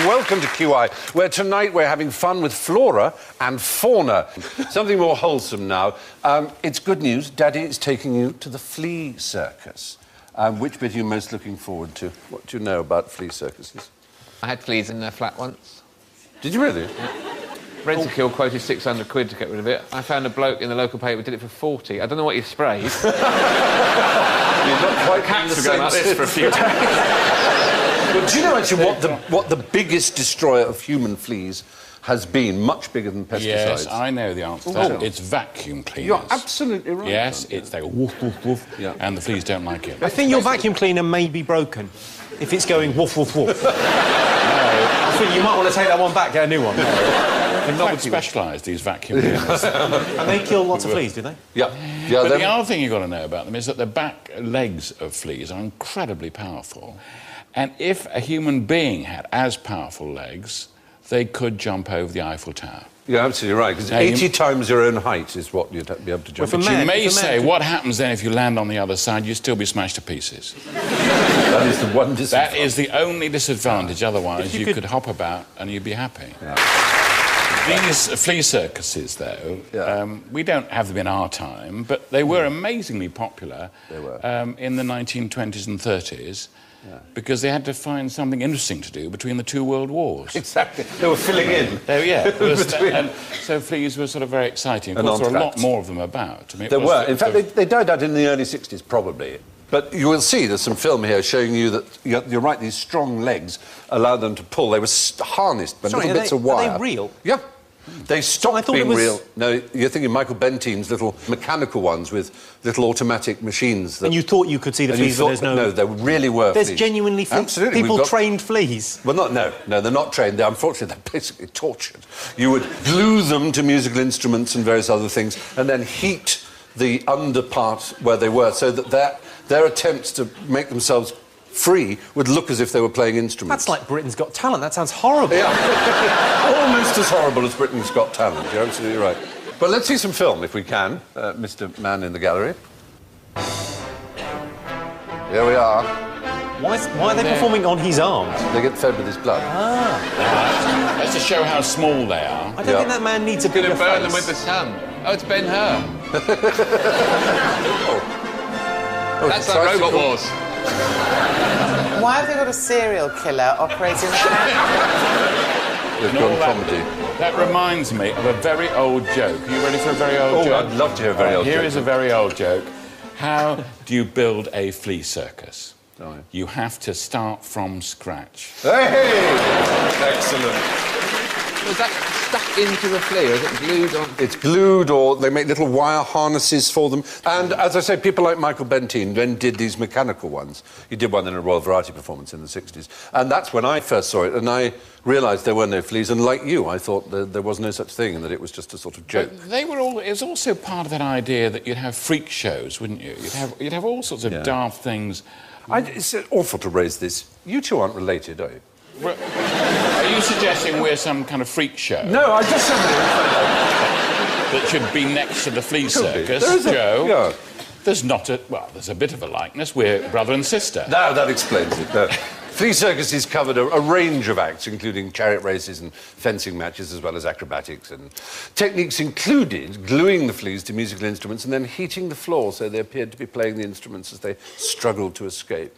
Welcome to QI, where tonight we're having fun with Flora and Fauna. Something more wholesome now. It's good news. Daddy is taking you to the Flea Circus. Which bit are you most looking forward to? What do you know about flea circuses? I had fleas in their flat once. Did you really? Yeah. Rent-a-kill quoted 600 quid to get rid of it. I found a bloke in the local paper who did it for 40. I don't know what he sprayed. You're not quite Cats were going like this for a few days. Well, do you know actually what the biggest destroyer of human fleas has been? Much bigger than pesticides. Yes, I know the answer to that. It's vacuum cleaners. You're absolutely right. Yes, it's they go woof, woof, woof, and the fleas don't like it. I think your vacuum cleaner may be broken if it's going woof, woof, woof. No. I think you might want to take that one back, get a new one. They're not specialised, these vacuum cleaners. And they kill lots of fleas, do they? Yeah. But the other thing you've got to know about them is that the back legs of fleas are incredibly powerful. And if a human being had as powerful legs, they could jump over the Eiffel Tower. You're absolutely right, because 80 times your own height is what you'd be able to jump. But you may say, what happens then if you land on the other side? You'd still be smashed to pieces. That is the one disadvantage. That is the only disadvantage. Otherwise, you could hop about and you'd be happy. Yeah. These flea circuses, though, we don't have them in our time, but they were amazingly popular in the 1920s and 30s. Yeah. Because they had to find something interesting to do between the two world wars. Exactly. They were filling in. And so fleas were sort of very exciting. Of course, there were a lot more of them about. I mean, there were. In fact, they died out in the early 60s, probably. But you will see there's some film here showing you that, you're right, these strong legs allowed them to pull. They were harnessed by little bits of wire. Are they real? Yeah. They stopped being real. No, you're thinking Michael Bentine's little mechanical ones with little automatic machines. And you thought you could see the fleas, but there's no... No, there really were There's fleas. Genuinely fleas? Absolutely. People trained fleas? Well, no, they're not trained. Unfortunately, they're basically tortured. You would glue them to musical instruments and various other things, and then heat the underpart where they were, so that their attempts to make themselves free would look as if they were playing instruments. That's like Britain's Got Talent. That sounds horrible. Yeah. Almost as horrible as Britain's Got Talent. You're absolutely right. But let's see some film, if we can, Mr. Man in the gallery. Here we are. Why are they performing on his arms? They get fed with his blood. Ah. That's to show how small they are. I don't think that man needs a bigger face. Burn them with the sun. Oh, it's Ben-Hur. That's like Robot Wars. Why have they got a serial killer operating the camera? They've gone comedy. That reminds me of a very old joke. Are you ready for a very old joke? I'd love to hear a very old joke. Here is a very old joke. How do you build a flea circus? You have to start from scratch. Hey! Excellent. Was that stuck into the flea, or is it glued on? It's glued, or they make little wire harnesses for them. And, as I say, people like Michael Bentine then did these mechanical ones. He did one in a Royal Variety performance in the 60s. And that's when I first saw it, and I realised there were no fleas, and like you, I thought there was no such thing, and that it was just a sort of joke. But it was also part of that idea that you'd have freak shows, wouldn't you? You'd have all sorts of daft things. It's awful to raise this. You two aren't related, are you? Well, are you suggesting we're some kind of freak show? No, I just said that should be next to the Flea Circus, Joe. There's not a... Well, there's a bit of a likeness. We're brother and sister. No, that explains it. No. Flea Circuses covered a range of acts, including chariot races and fencing matches, as well as acrobatics. And techniques included gluing the fleas to musical instruments and then heating the floor so they appeared to be playing the instruments as they struggled to escape.